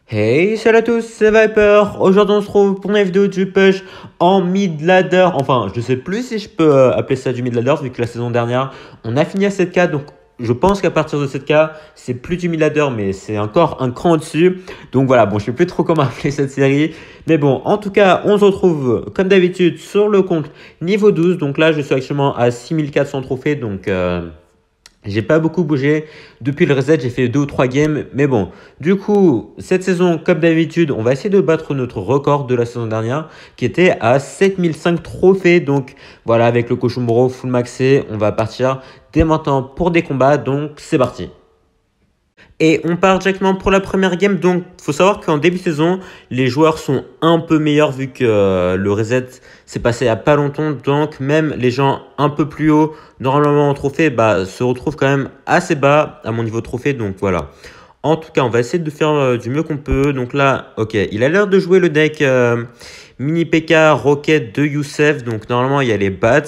Hey, salut à tous, c'est Viper. Aujourd'hui, on se retrouve pour une vidéo du push en mid ladder. Enfin, je sais plus si je peux appeler ça du mid ladder, vu que la saison dernière, on a fini à 7K. Donc, je pense qu'à partir de 7K, c'est plus du mid ladder, mais c'est encore un cran au-dessus. Donc voilà, bon, je sais plus trop comment appeler cette série. Mais bon, en tout cas, on se retrouve comme d'habitude sur le compte niveau 12. Donc là, je suis actuellement à 6400 trophées. Donc, j'ai pas beaucoup bougé. Depuis le reset, j'ai fait 2 ou 3 games. Mais bon, du coup, cette saison, comme d'habitude, on va essayer de battre notre record de la saison dernière qui était à 7005 trophées. Donc voilà, avec le cochon bro full maxé, on va partir dès maintenant pour des combats. Donc c'est parti. Et on part directement pour la première game. Donc, faut savoir qu'en début de saison, les joueurs sont un peu meilleurs vu que le reset s'est passé il n'y a pas longtemps. Donc, même les gens un peu plus haut, normalement en trophée, bah, se retrouvent quand même assez bas à mon niveau de trophée. Donc, voilà. En tout cas, on va essayer de faire du mieux qu'on peut. Donc là, ok, il a l'air de jouer le deck Mini PK Rocket de Youssef. Donc, normalement, il y a les bats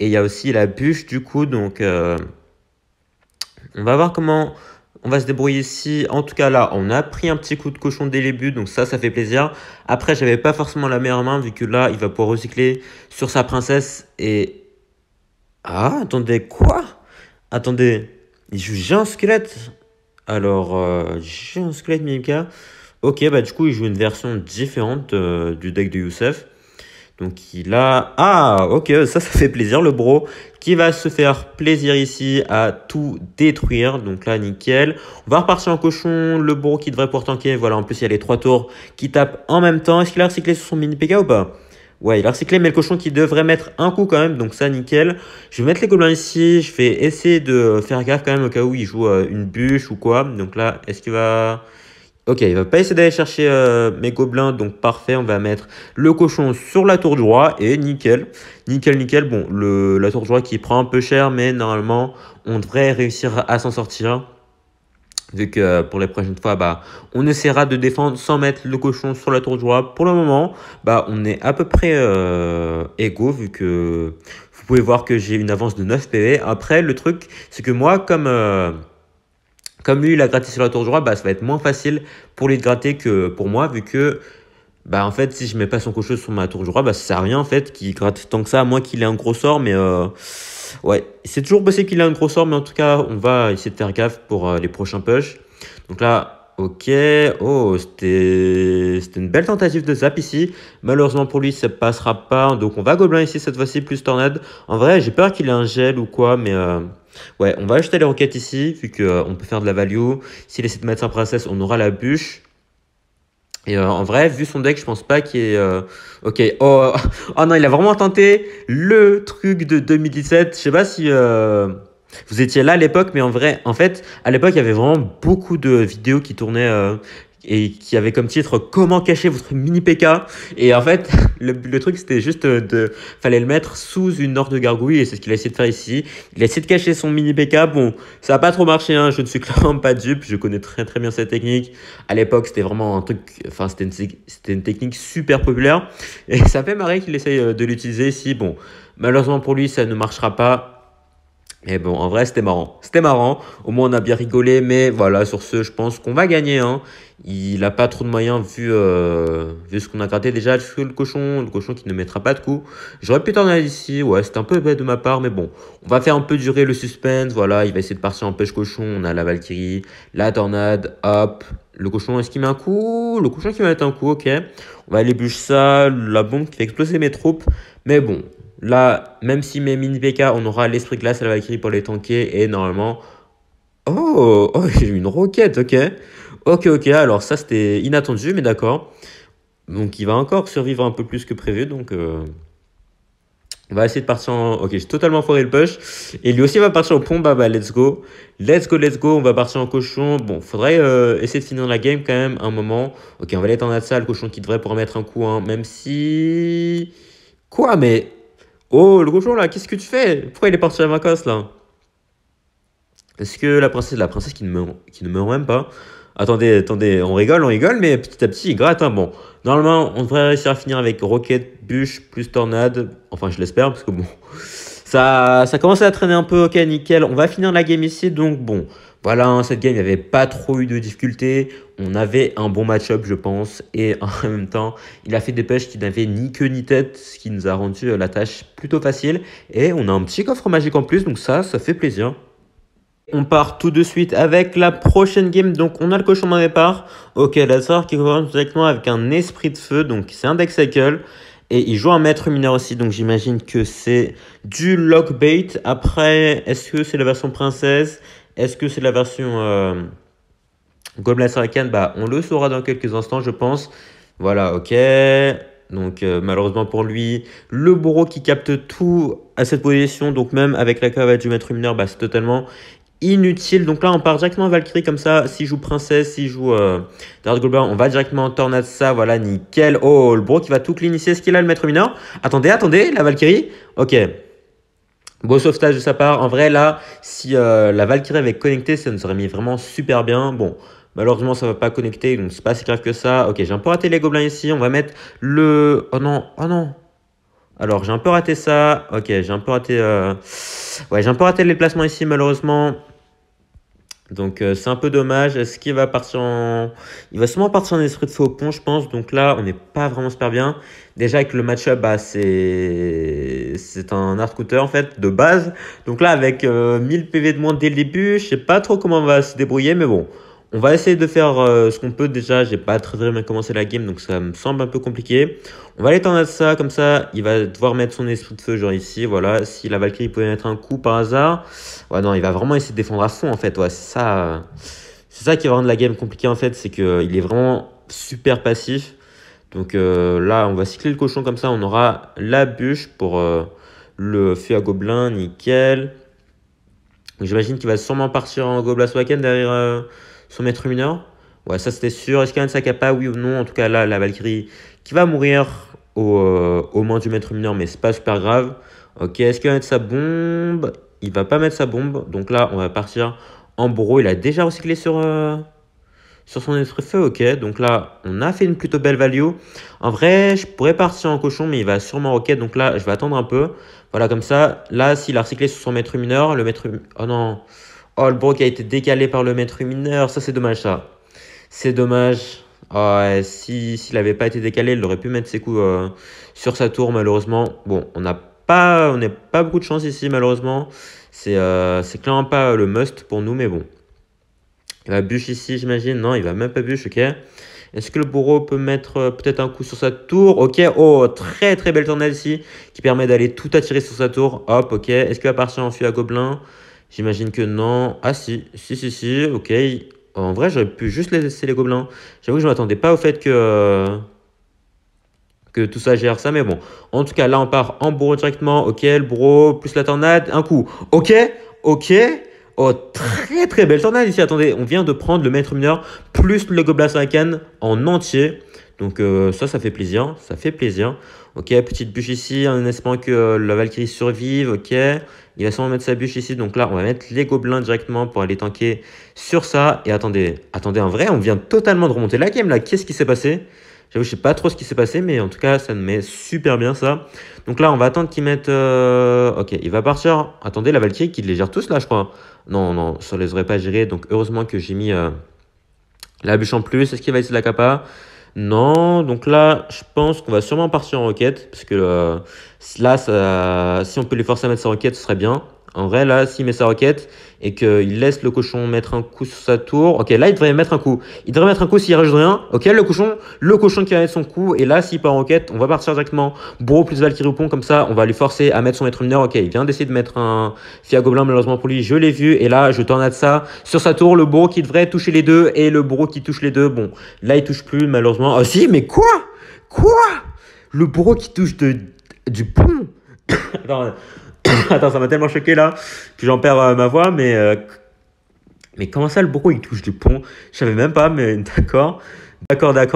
et il y a aussi la bûche du coup. Donc, on va voir comment on va se débrouiller ici. En tout cas, là, on a pris un petit coup de cochon dès le début. Donc ça fait plaisir. Après, j'avais pas forcément la meilleure main vu que là, il va pouvoir recycler sur sa princesse. Et... Ah, attendez, quoi? Attendez, il joue géant squelette. Alors, géant squelette Mimika. Ok, bah du coup, il joue une version différente du deck de Youssef. Donc il a... Ah, ok, ça fait plaisir, le bro, qui va se faire plaisir ici à tout détruire. Donc là, nickel. On va repartir en cochon, le bro qui devrait pouvoir tanker. Voilà, en plus, il y a les 3 tours qui tapent en même temps. Est-ce qu'il a recyclé sur son mini PK ou pas? Ouais, il a recyclé, mais le cochon qui devrait mettre un coup quand même. Donc ça, nickel. Je vais mettre les gobelins ici. Je vais essayer de faire gaffe quand même au cas où il joue une bûche ou quoi. Donc là, est-ce qu'il va... Ok, il va pas essayer d'aller chercher mes gobelins, donc parfait, on va mettre le cochon sur la tour du roi et nickel. Nickel, nickel. Bon, la tour du roi qui prend un peu cher, mais normalement, on devrait réussir à s'en sortir. Vu que pour les prochaines fois, bah, on essaiera de défendre sans mettre le cochon sur la tour du roi. Pour le moment, bah, on est à peu près égaux, vu que vous pouvez voir que j'ai une avance de 9 PV. Après, le truc, c'est que moi, comme lui, il a gratté sur la tour du roi, bah, ça va être moins facile pour lui de gratter que pour moi, vu que, bah, en fait, si je mets pas son cochon sur ma tour du roi, bah, ça sert à rien, en fait, qu'il gratte tant que ça, à moins qu'il ait un gros sort, mais ouais, c'est toujours possible qu'il ait un gros sort, mais en tout cas, on va essayer de faire gaffe pour les prochains push. Donc là, ok, oh, c'était une belle tentative de zap ici. Malheureusement pour lui, ça passera pas, donc on va gobelin ici cette fois-ci, plus tornade. En vrai, j'ai peur qu'il ait un gel ou quoi, mais ouais, on va ajouter les roquettes ici, vu qu'on peut faire de la value. S'il essaie de mettre sa princesse, on aura la bûche. Et en vrai, vu son deck, je pense pas qu'il y ait... Ok, oh, oh non, il a vraiment tenté le truc de 2017. Je sais pas si vous étiez là à l'époque, mais en vrai, en fait, à l'époque, il y avait vraiment beaucoup de vidéos qui tournaient et qui avaient comme titre «Comment cacher votre mini PK». Et en fait, le truc, c'était juste fallait le mettre sous une horde de gargouilles, et c'est ce qu'il a essayé de faire ici. Il a essayé de cacher son mini PK. Bon, ça n'a pas trop marché, hein. Je ne suis clairement pas dupe. Je connais très très bien cette technique. À l'époque, c'était vraiment un truc... Enfin, c'était une technique super populaire. Et ça fait marrer qu'il essaye de l'utiliser ici. Bon, malheureusement pour lui, ça ne marchera pas. Mais bon, en vrai, c'était marrant. C'était marrant. Au moins, on a bien rigolé. Mais voilà, sur ce, je pense qu'on va gagner, hein. Il n'a pas trop de moyens vu ce qu'on a gratté. Déjà, le cochon qui ne mettra pas de coup. J'aurais pu tornade ici. Ouais, c'était un peu bête de ma part. Mais bon, on va faire un peu durer le suspense. Voilà, il va essayer de partir en pêche cochon. On a la Valkyrie, la tornade. Hop. Le cochon, est-ce qu'il met un coup? Le cochon qui va mettre un coup, ok. On va aller bûcher ça. La bombe qui fait exploser mes troupes. Mais bon, là, même si mes mini PK, on aura l'esprit glace à la Valkyrie pour les tanker. Et normalement... Oh, oh, j'ai eu une roquette, ok. Ok, ok, alors ça c'était inattendu, mais d'accord. Donc il va encore survivre un peu plus que prévu, donc on va essayer de partir en... Ok, j'ai totalement foiré le push. Et lui aussi va partir au pont, bah let's go. Let's go, let's go, on va partir en cochon. Bon, faudrait essayer de finir la game quand même un moment. Ok, on va aller en ça, le cochon qui devrait pouvoir mettre un coup, hein, même si... Quoi, mais... Oh, le cochon là, qu'est-ce que tu fais? Pourquoi il est parti à ma casse là? Est-ce que la princesse qui ne meurt même pas? Attendez, attendez, on rigole, mais petit à petit, il gratte, hein. Bon, normalement, on devrait réussir à finir avec roquette, bûche, plus tornade. Enfin, je l'espère, parce que bon, ça commence à traîner un peu. Ok, nickel. On va finir la game ici, donc bon, Voilà, hein, cette game, il n'y avait pas trop eu de difficultés. On avait un bon match-up, je pense. Et en même temps, il a fait des pêches qui n'avaient ni queue ni tête, ce qui nous a rendu la tâche plutôt facile. Et on a un petit coffre magique en plus, donc ça fait plaisir. On part tout de suite avec la prochaine game. Donc, on a le cochon d'un départ. Ok, la sœur qui commence directement avec un esprit de feu. Donc, c'est un deck cycle. Et il joue un maître mineur aussi. Donc, j'imagine que c'est du lockbait. Après, est-ce que c'est la version princesse? Est-ce que c'est la version Gobelin Sarkhan? Bah, on le saura dans quelques instants, je pense. Voilà, ok. Donc, malheureusement pour lui, le bourreau qui capte tout à cette position. Donc, même avec la cavale du maître mineur, bah, c'est totalement inutile. Donc là, on part directement Valkyrie comme ça. S'il joue Princesse, s'il joue Dark Goblin, on va directement en Tornade ça. Voilà, nickel. Oh, le bro qui va tout clean ici. Est-ce qu'il a le maître mineur? Attendez, la Valkyrie. Ok. Beau sauvetage de sa part. En vrai, là, si la Valkyrie avait connecté, ça nous aurait mis vraiment super bien. Bon, malheureusement, ça ne va pas connecter, donc c'est pas si grave que ça. Ok, j'ai un peu raté les gobelins ici. On va mettre le... Oh non, oh non. Alors, j'ai un peu raté ça. Ok, j'ai un peu raté... Ouais, j'ai un peu raté les placements ici, malheureusement. Donc, c'est un peu dommage. Est-ce qu'il va partir en... Il va sûrement partir en esprit de feu au pont, je pense. Donc là, on n'est pas vraiment super bien. Déjà, avec le match-up, bah, c'est un hard counter, en fait, de base. Donc là, avec 1000 PV de moins dès le début, je sais pas trop comment on va se débrouiller. Mais bon, on va essayer de faire ce qu'on peut déjà. J'ai pas très bien commencé la game, donc ça me semble un peu compliqué. On va aller tendre à ça, comme ça, il va devoir mettre son esprit de feu, genre ici, voilà. Si la Valkyrie pouvait mettre un coup par hasard, ouais, non, il va vraiment essayer de défendre à fond, en fait, ouais, c'est ça qui va rendre la game compliquée, en fait, c'est qu'il est vraiment super passif. Donc là, on va cycler le cochon comme ça, on aura la bûche pour le feu à gobelin, nickel. J'imagine qu'il va sûrement partir en Goblas Waken derrière son maître mineur. Ouais, ça c'était sûr. Est-ce qu'il y a un Sakapa, oui ou non? En tout cas, là, la Valkyrie qui va mourir au mains du maître mineur, mais c'est pas super grave. Ok, est-ce qu'il va mettre sa bombe? Il va pas mettre sa bombe. Donc là, on va partir en bourreau. Il a déjà recyclé sur son esprit feu. Ok, donc là, on a fait une plutôt belle value. En vrai, je pourrais partir en cochon, mais il va sûrement rocket. Donc là, je vais attendre un peu. Voilà, comme ça. Là, s'il a recyclé sur son maître mineur, le maître... Oh non. Oh, le bro qui a été décalé par le maître mineur. Ça, c'est dommage, ça. C'est dommage. Oh, ouais, s'il n'avait pas été décalé, il aurait pu mettre ses coups sur sa tour, malheureusement. Bon, on n'a pas beaucoup de chance ici, malheureusement. C'est clairement pas le must pour nous, mais bon. Il va bûche ici, j'imagine. Non, il va même pas bûche, ok. Est-ce que le bourreau peut mettre peut-être un coup sur sa tour? Ok, oh, très très belle tornade ici qui permet d'aller tout attirer sur sa tour. Hop, ok. Est-ce qu'il va partir en fuite à gobelin? J'imagine que non. Ah si, ok. En vrai, j'aurais pu juste laisser les gobelins. J'avoue que je ne m'attendais pas au fait que tout ça gère ça, mais bon. En tout cas, là, on part en bourreau directement. Ok, le bourreau, plus la tornade, un coup. Ok. Oh, très très belle tornade ici. Attendez, on vient de prendre le maître mineur plus le gobelin Sarkhan en entier. Donc ça fait plaisir. Ça fait plaisir. Ok, petite bûche ici en espérant que la Valkyrie survive. Ok, il va sûrement mettre sa bûche ici. Donc là, on va mettre les gobelins directement pour aller tanker sur ça. Et attendez, en vrai, on vient totalement de remonter la game là. Qu'est-ce qui s'est passé? J'avoue, je sais pas trop ce qui s'est passé, mais en tout cas, ça me met super bien ça. Donc là, on va attendre qu'ils mettent... Ok, il va partir. Attendez, la Valkyrie qui les gère tous là, je crois. Non, ça les aurait pas gérés. Donc heureusement que j'ai mis la bûche en plus. Est-ce qu'il va essayer de la capa? Non. Donc là, je pense qu'on va sûrement partir en roquette. Parce que là, si on peut les forcer à mettre sa roquette, ce serait bien. En vrai, là, s'il met sa roquette et qu'il laisse le cochon mettre un coup sur sa tour. Ok, là, il devrait mettre un coup. Il devrait mettre un coup s'il rajoute rien. Ok, le cochon qui va mettre son coup. Et là, s'il part en roquette, on va partir directement. Bourreau plus Valkyrie au pont. Comme ça, on va lui forcer à mettre son maître mineur. Ok, il vient d'essayer de mettre un Fia Gobelin. Malheureusement pour lui, je l'ai vu. Et là, je tornade ça sur sa tour. Le bourreau qui devrait toucher les deux. Et le bourreau qui touche les deux. Bon, là, il touche plus, malheureusement. Oh, si, mais quoi? Le bourreau qui touche du pont. Attends, ça m'a tellement choqué là que j'en perds ma voix, mais comment ça le bourreau il touche du pont? Je savais même pas, mais d'accord.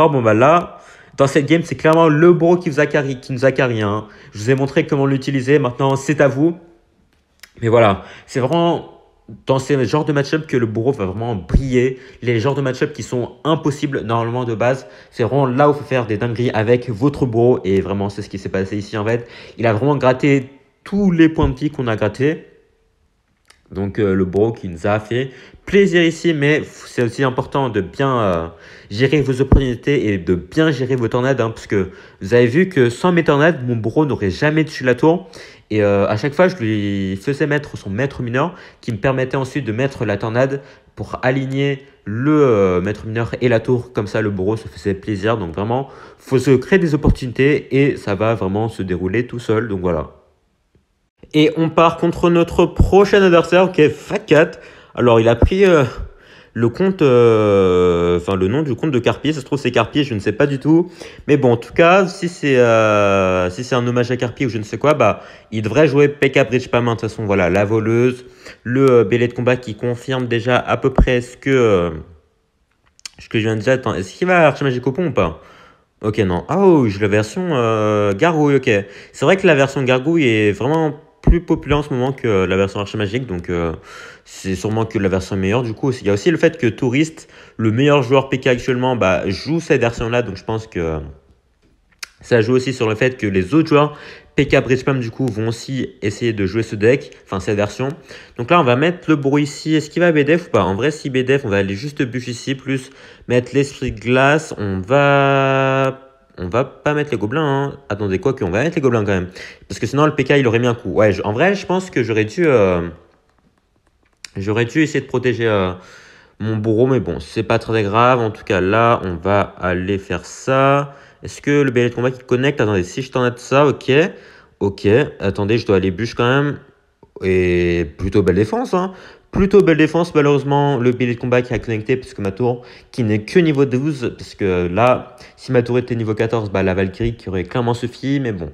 Bon bah là, dans cette game, c'est clairement le bourreau qui nous a carry, hein. Je vous ai montré comment l'utiliser, maintenant c'est à vous. Mais voilà, c'est vraiment dans ces genres de match-up que le bourreau va vraiment briller. Les genres de match-up qui sont impossibles normalement de base, c'est vraiment là où il faut faire des dingueries avec votre bourreau. Et vraiment, c'est ce qui s'est passé ici en fait. Il a vraiment gratté tous les points de vie qu'on a grattés. Donc le bro qui nous a fait plaisir ici, mais c'est aussi important de bien gérer vos opportunités et de bien gérer vos tornades, hein, parce que vous avez vu que sans mes tornades, mon bro n'aurait jamais tué la tour. Et à chaque fois, je lui faisais mettre son maître mineur qui me permettait ensuite de mettre la tornade pour aligner le maître mineur et la tour. Comme ça, le bro se faisait plaisir. Donc vraiment, faut se créer des opportunités et ça va vraiment se dérouler tout seul. Donc voilà. Et on part contre notre prochain adversaire, qui est Fat4. Alors, il a pris le compte, enfin le nom du compte de Carpi. Ça se trouve, c'est Carpi, je ne sais pas du tout. Mais bon, en tout cas, si c'est un hommage à Carpi ou je ne sais quoi, bah, il devrait jouer PK Bridge Pam. De toute façon, voilà, la voleuse, le Bélé de combat qui confirme déjà à peu près ce que je viens de dire. Attends, est-ce qu'il va Archimagique au pont ou pas? Ok, non. Ah oh, j'ai la version Gargouille, ok. C'est vrai que la version Gargouille est vraiment plus populaire en ce moment que la version Archimagique, donc c'est sûrement que la version est meilleure. Du coup, il y a aussi le fait que Touriste, le meilleur joueur PK actuellement, bah, joue cette version-là, donc je pense que ça joue aussi sur le fait que les autres joueurs PK Bridge Spam du coup vont aussi essayer de jouer ce deck, enfin cette version. Donc là on va mettre le bruit ici. Est-ce qu'il va BDF ou pas? En vrai si BDF on va aller juste buff ici plus mettre l'esprit de glace. On va pas mettre les gobelins, hein. Attendez quoi que on va mettre les gobelins quand même. Parce que sinon le PK il aurait mis un coup. Ouais en vrai je pense que j'aurais dû essayer de protéger mon bourreau, mais bon, c'est pas très grave. En tout cas, là, on va aller faire ça. Est-ce que le bélier de combat qui connecte? Attendez, si je t'en ai de ça, ok. Ok, attendez, je dois aller bûche quand même. Et plutôt belle défense, hein. Plutôt belle défense, malheureusement, le bélier de combat qui a connecté, puisque ma tour, qui n'est que niveau 12, parce que là, si ma tour était niveau 14, bah, la Valkyrie qui aurait clairement suffi, mais bon.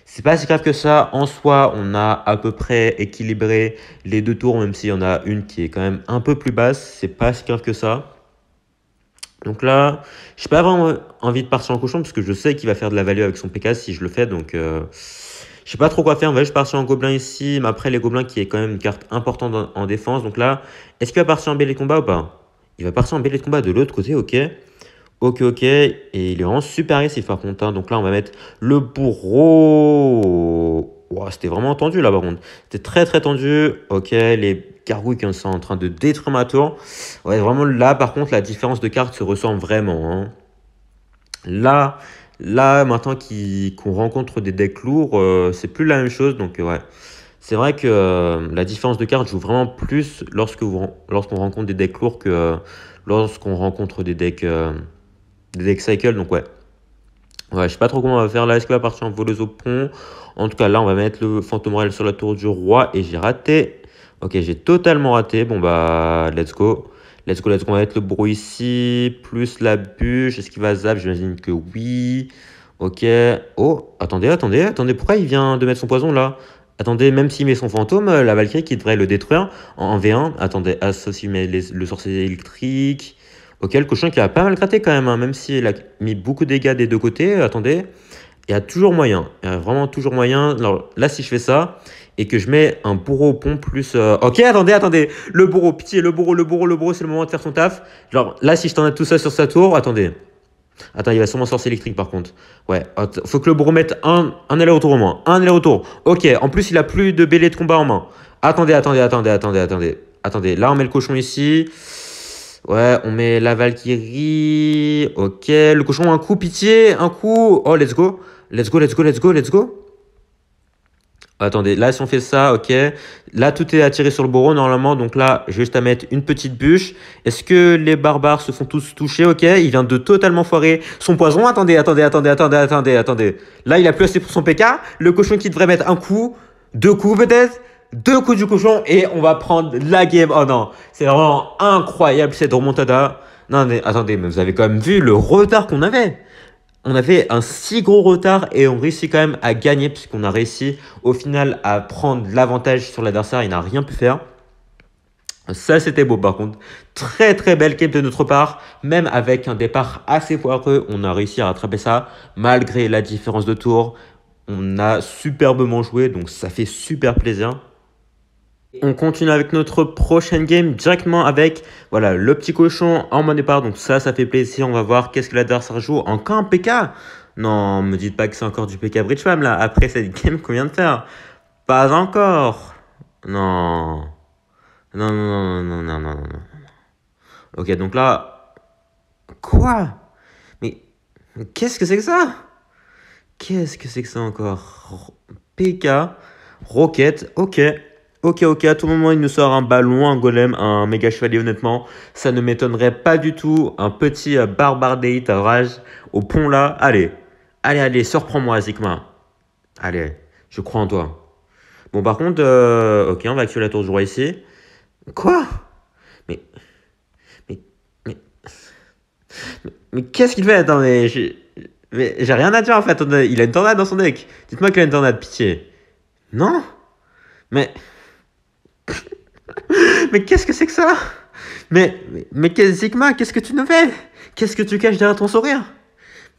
C'est pas si grave que ça. En soi, on a à peu près équilibré les deux tours, même s'il y en a une qui est quand même un peu plus basse. C'est pas si grave que ça. Donc là, je n'ai pas vraiment envie de partir en cochon, parce que je sais qu'il va faire de la value avec son PK si je le fais. Donc, je sais pas trop quoi faire. On va juste partir en gobelin ici. Mais après, les gobelins qui est quand même une carte importante en défense. Donc là, est-ce qu'il va partir en bêlé de combat ou pas? Il va partir en bêlé de combat de l'autre côté, ok. Ok, ok. Et il est vraiment super agressif par contre, hein. Donc là, on va mettre le bourreau. Wow, c'était vraiment tendu là par contre. C'était très très tendu. Ok, les gargouilles qui sont en train de détruire ma tour. Ouais, vraiment là par contre, la différence de cartes se ressent vraiment, hein. Là, maintenant qu'on rencontre des decks lourds, c'est plus la même chose. Donc ouais, c'est vrai que la différence de cartes joue vraiment plus lorsqu'on rencontre des decks lourds que lorsqu'on rencontre des decks cycle. Donc ouais. Ouais, je sais pas trop comment on va faire là. Est-ce qu'il va partir en voleuse au pont? En tout cas, là, on va mettre le Fantomorel sur la tour du roi. Et j'ai raté. Ok, j'ai totalement raté. Bon, bah, let's go. Let's go, let's go. On va mettre le bruit ici. Plus la bûche. Est-ce qu'il va zap? J'imagine que oui. Ok. Oh, attendez. Pourquoi il vient de mettre son poison là? Attendez, même s'il met son fantôme, la Valkyrie qui devrait le détruire en V1. Attendez, associe le sorcier électrique. Ok, le cochon qui a pas mal gratté quand même, hein, même s'il a mis beaucoup de dégâts des deux côtés. Attendez, il y a toujours moyen. Il y a vraiment toujours moyen. Alors là, si je fais ça et que je mets un bourreau au pont plus... Ok, attendez. Le bourreau, pitié, le bourreau, c'est le moment de faire son taf. Genre là, si je t'en ai tout ça sur sa tour, attendez. Attends, il va sûrement sorcier électrique par contre. Ouais, faut que le bourreau mette un aller-retour au moins. Un aller-retour. Ok, en plus, il a plus de bêlés de combat en main. Attendez. Attendez, là, on met le cochon ici. Ouais, on met la Valkyrie. Ok, le cochon, un coup, pitié, un coup. Oh, let's go. Attendez, là, si on fait ça, ok. Là, tout est attiré sur le bourreau, normalement. Donc là, j'ai juste à mettre une petite bûche. Est-ce que les barbares se font tous toucher? Ok, il vient de totalement foirer son poison. Attendez. Là, il a plus assez pour son PK. Le cochon qui devrait mettre un coup, deux coups peut-être. Deux coups du cochon et on va prendre la game. Oh non, c'est vraiment incroyable cette remontada. Non, mais attendez, mais vous avez quand même vu le retard qu'on avait. On avait un si gros retard et on réussit quand même à gagner puisqu'on a réussi au final à prendre l'avantage sur l'adversaire. Il n'a rien pu faire. Ça, c'était beau par contre. Très très belle game de notre part. Même avec un départ assez foireux, on a réussi à rattraper ça malgré la différence de tour. On a superbement joué, donc ça fait super plaisir. On continue avec notre prochaine game directement avec voilà, le petit cochon en mode départ. Donc ça fait plaisir. On va voir qu'est-ce que l'adversaire joue. Encore un PK? Non, me dites pas que c'est encore du PK Bridge Fam là. Après cette game qu'on vient de faire. Pas encore. Non. Non, non, non, non, non, non, non, non. Ok, donc là... Quoi? Mais, mais qu'est-ce que c'est que ça? Qu'est-ce que c'est que ça encore? PK, Rocket, ok. Ok, ok, à tout moment il nous sort un ballon, un golem, un méga chevalier, honnêtement. Ça ne m'étonnerait pas du tout. Un petit barbare d'élite à rage au pont là. Allez, allez, allez, surprends-moi, Zigma. Allez, je crois en toi. Bon, par contre, ok, on va activer la tour du roi ici. Quoi? Mais, mais, mais, mais qu'est-ce qu'il fait? Attendez, mais j'ai rien à dire en fait. Il a une tornade dans son deck. Dites-moi qu'il a une tornade, pitié. Non? Mais, mais qu'est-ce que c'est que ça? Sigma, qu'est-ce que tu nous fais? Qu'est-ce que tu caches derrière ton sourire?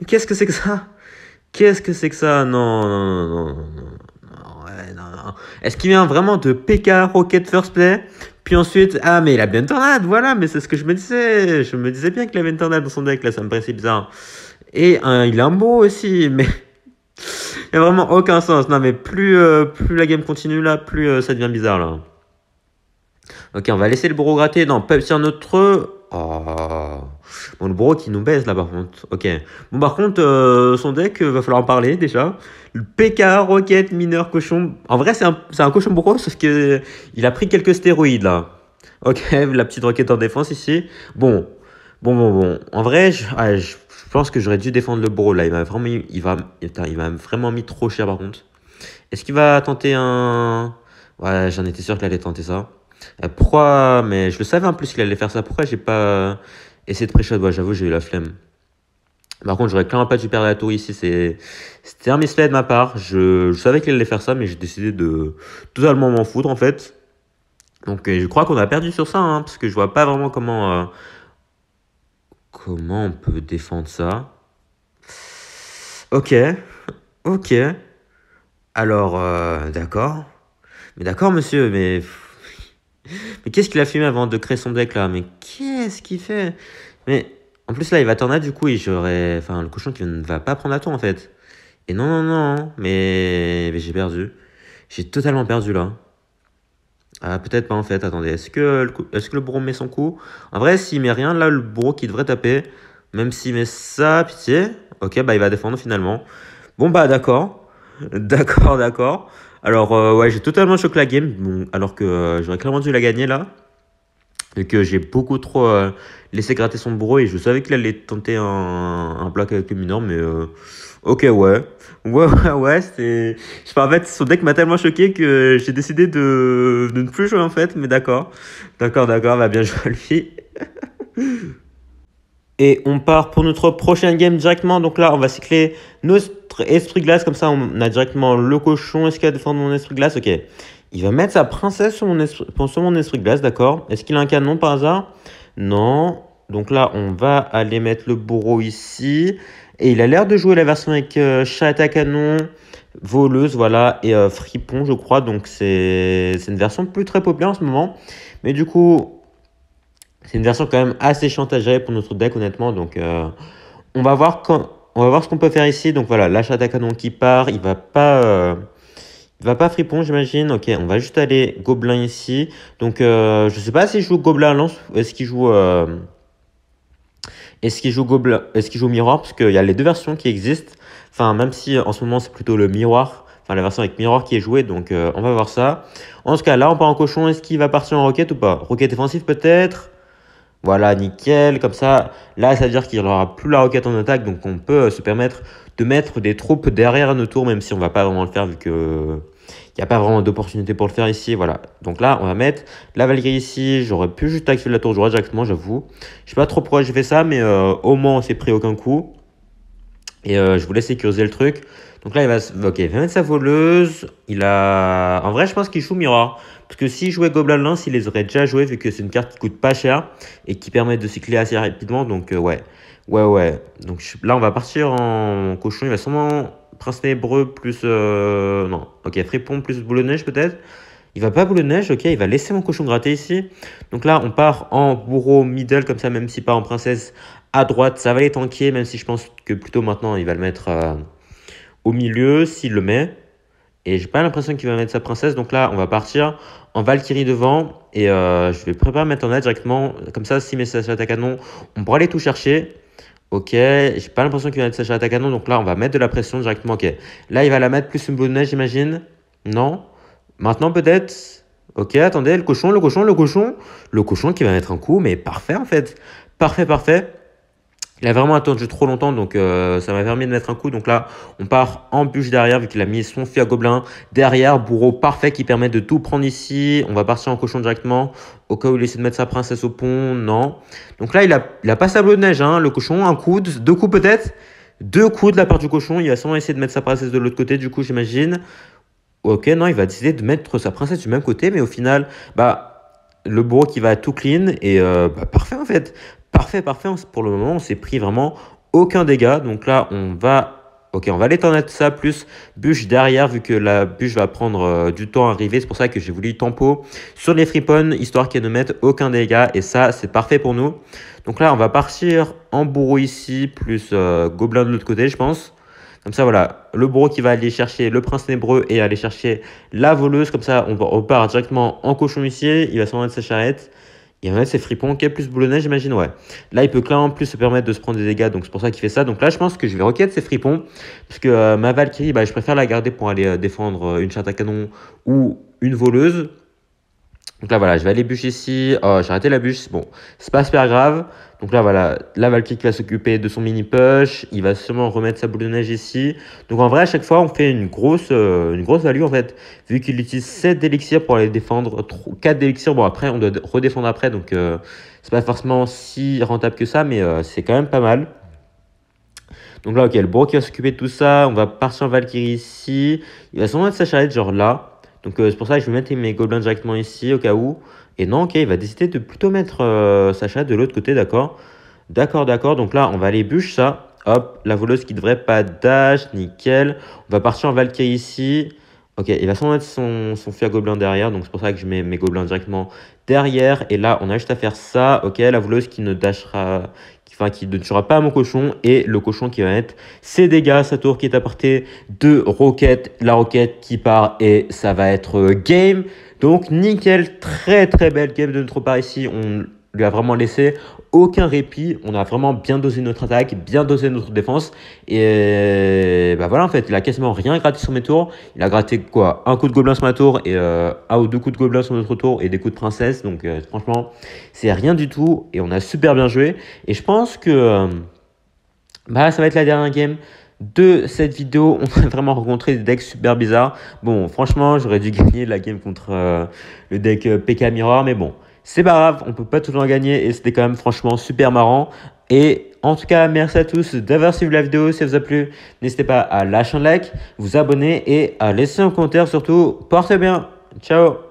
Mais qu'est-ce que c'est que ça? Qu'est-ce que c'est que ça? Non, non, non, non, non, non, ouais, non, non. Est-ce qu'il vient vraiment de PK Rocket First Play? Puis ensuite, ah, mais il a bien une tornade, voilà, mais c'est ce que je me disais. Je me disais bien qu'il avait une tornade dans son deck, là, ça me paraissait bizarre. Et il a un beau aussi, mais il n'y a vraiment aucun sens. Non, mais plus la game continue là, plus ça devient bizarre là. Ok, on va laisser le bourreau gratter. Non, pas sur notre. Oh. Bon, le bourreau qui nous baisse là par contre. Ok. Bon, par contre, son deck, va falloir en parler déjà. Le PK, Rocket, mineur, cochon. En vrai, c'est un cochon bourreau, sauf que il a pris quelques stéroïdes là. Ok, la petite roquette en défense ici. Bon, bon. En vrai, je pense que j'aurais dû défendre le bourreau là. Il m'a vraiment mis trop cher par contre. Est-ce qu'il va tenter un. Ouais, j'en étais sûr qu'il allait tenter ça. Pourquoi? Mais je le savais en plus qu'il allait faire ça. Pourquoi j'ai pas essayé de pré-shot? Ouais, j'avoue, j'ai eu la flemme. Par contre, j'aurais clairement pas dû perdre la tour ici. C'était un misplay de ma part. Je savais qu'il allait faire ça, mais j'ai décidé de totalement m'en foutre en fait. Donc, je crois qu'on a perdu sur ça, hein, parce que je vois pas vraiment comment on peut défendre ça. Ok, ok. Alors, d'accord. Mais d'accord, monsieur, mais qu'est-ce qu'il a fumé avant de créer son deck là? Mais qu'est-ce qu'il fait? Mais en plus là, il va tornade du coup et j'aurais. Enfin, le cochon qui ne va pas prendre la tour en fait. Et non, non, non, mais j'ai perdu. J'ai totalement perdu là. Ah, peut-être pas en fait, attendez. Est-ce que le bourreau met son coup? En vrai, s'il met rien, là, le bourreau qui devrait taper, même s'il met ça, pitié. Ok, bah il va défendre finalement. Bon, bah d'accord. D'accord, d'accord. Alors, ouais, j'ai totalement choqué la game. Bon, alors que j'aurais clairement dû la gagner là. Et que j'ai beaucoup trop laissé gratter son bourreau et je savais qu'il allait tenter un bloc avec le mineur, mais ok, ouais. Ouais, c'est. Je sais pas, en fait, son deck m'a tellement choqué que j'ai décidé de ne plus jouer en fait, mais d'accord. D'accord, va bien jouer à lui. Et on part pour notre prochaine game directement. Donc là, on va cycler notre esprit glace. Comme ça, on a directement le cochon. Est-ce qu'il va défendre mon esprit glace? Ok. Il va mettre sa princesse sur mon esprit glace, d'accord. Est-ce qu'il a un canon par hasard? Non. Donc là, on va aller mettre le bourreau ici. Et il a l'air de jouer la version avec chat à canon, voleuse, voilà, et fripon, je crois. Donc c'est une version plus très populaire en ce moment. Mais du coup, c'est une version quand même assez chiante à gérer pour notre deck, honnêtement. Donc, on va voir ce qu'on peut faire ici. Donc voilà, l'achat à canon qui part. Il va pas fripon, j'imagine. Ok, on va juste aller gobelin ici. Donc, je sais pas s'il joue gobelin à lance ou est-ce qu'il joue miroir, parce qu'il y a les deux versions qui existent. Enfin, même si en ce moment c'est plutôt le miroir. Enfin, la version avec miroir qui est jouée. Donc, on va voir ça. En tout cas, là, on part en cochon. Est-ce qu'il va partir en roquette ou pas? Roquette défensive peut-être. Voilà, nickel, comme ça, là, ça veut dire qu'il n'aura plus la roquette en attaque, donc on peut se permettre de mettre des troupes derrière nos tours, même si on va pas vraiment le faire, vu que il n'y a pas vraiment d'opportunité pour le faire ici, voilà. Donc là, on va mettre la Valkyrie ici, j'aurais pu juste activer la tour du roi directement, j'avoue. Je sais pas trop pourquoi j'ai fait ça, mais au moins, on s'est pris aucun coup. Et je voulais sécuriser le truc. Donc là, il va mettre sa voleuse. En vrai, je pense qu'il joue miroir. Parce que s'il jouait Gobelin Lance, il les aurait déjà joués, vu que c'est une carte qui coûte pas cher et qui permet de cycler assez rapidement. Donc, ouais. Ouais. Donc là, on va partir en cochon. Il va sûrement Prince Ténébreux plus. Non. Ok, Fripon plus Boule de Neige peut-être. Il va pas Boule de Neige. Ok, il va laisser mon cochon gratter ici. Donc là, on part en bourreau middle, comme ça, même si pas en princesse à droite. Ça va les tanker, même si je pense que plutôt maintenant, il va le mettre au milieu s'il le met. Et j'ai pas l'impression qu'il va mettre sa princesse. Donc là, on va partir en Valkyrie devant. Et je vais préparer à mettre en A directement. Comme ça, si mes sachets à canon, on pourra aller tout chercher. Ok, j'ai pas l'impression qu'il va être sachet à canon. Donc là, on va mettre de la pression directement. Ok, là, il va la mettre plus une boule de neige, j'imagine. Non. Maintenant, peut-être. Ok, attendez, le cochon, le cochon, le cochon. Le cochon qui va mettre un coup, mais parfait en fait. Parfait, parfait. Il a vraiment attendu trop longtemps, donc ça m'a permis de mettre un coup. Donc là, on part en bûche derrière, vu qu'il a mis son fût à gobelin. Derrière, bourreau parfait qui permet de tout prendre ici. On va partir en cochon directement. Au cas où il essaie de mettre sa princesse au pont, non. Donc là, il a pas sa boule de neige, hein, le cochon. Un coup, deux coups peut-être. Deux coups de la part du cochon. Il va sûrement essayer de mettre sa princesse de l'autre côté, du coup, j'imagine. Ok, non, il va décider de mettre sa princesse du même côté, mais au final, bah, le bourreau qui va tout clean et bah, parfait en fait. Parfait, parfait. Pour le moment, on s'est pris vraiment aucun dégât. Donc là, ok, on va l'étendre ça plus bûche derrière, vu que la bûche va prendre du temps à arriver. C'est pour ça que j'ai voulu tempo sur les fripons, histoire qu'elle ne mette aucun dégât. Et ça, c'est parfait pour nous. Donc là, on va partir en bourreau ici, plus gobelin de l'autre côté, je pense. Comme ça, voilà, le bourreau qui va aller chercher le prince nébreux et aller chercher la voleuse. Comme ça, on repart directement en cochon huissier. Il va s'en mettre sa charrette. Il va mettre ses fripons. Ok, plus boulonnais, j'imagine, ouais. Là, il peut clairement plus se permettre de se prendre des dégâts. Donc, c'est pour ça qu'il fait ça. Donc là, je pense que je vais requête ses fripons. Parce que ma Valkyrie, bah, je préfère la garder pour aller défendre une chatte à canon ou une voleuse. Donc là, voilà, je vais aller bûcher ici. Oh, j'ai raté la bûche. Bon, c'est pas super grave. Donc là, voilà, la Valkyrie qui va s'occuper de son mini push. Il va sûrement remettre sa boule de neige ici. Donc en vrai, à chaque fois, on fait une grosse value en fait. Vu qu'il utilise 7 d'élixirs pour aller défendre, 4 d'élixirs. Bon, après, on doit redéfendre après. Donc c'est pas forcément si rentable que ça, mais c'est quand même pas mal. Donc là, ok, le bourreau qui va s'occuper de tout ça. On va partir en Valkyrie ici. Il va sûrement mettre sa charrette genre là. Donc c'est pour ça que je vais mettre mes gobelins directement ici au cas où. Et non, ok, il va décider de plutôt mettre sa charrette de l'autre côté, d'accord. D'accord, d'accord. Donc là, on va aller bûche ça. Hop, la voleuse qui devrait pas dash, nickel. On va partir en Valkyrie ici. Ok, il va sûrement mettre son feu à gobelin derrière. Donc c'est pour ça que je mets mes gobelins directement derrière. Et là, on a juste à faire ça. Ok, la voleuse qui ne dashera, qui ne tuera pas mon cochon. Et le cochon qui va mettre ses dégâts. Sa tour qui est à portée de roquette. La roquette qui part et ça va être game. Donc nickel, très très belle game de notre part ici. On lui a vraiment laissé aucun répit. On a vraiment bien dosé notre attaque, bien dosé notre défense. Et bah voilà, en fait, il a quasiment rien gratté sur mes tours. Il a gratté quoi? Un coup de gobelin sur ma tour et un ou deux coups de gobelin sur notre tour et des coups de princesse. Donc franchement, c'est rien du tout. Et on a super bien joué. Et je pense que bah, ça va être la dernière game de cette vidéo. On a vraiment rencontré des decks super bizarres. Bon, franchement, j'aurais dû gagner la game contre le deck PK Mirror, mais bon, c'est pas grave, on peut pas toujours gagner et c'était quand même franchement super marrant. Et en tout cas, merci à tous d'avoir suivi la vidéo. Si ça vous a plu, n'hésitez pas à lâcher un like, vous abonner et à laisser un commentaire surtout. Portez bien. Ciao.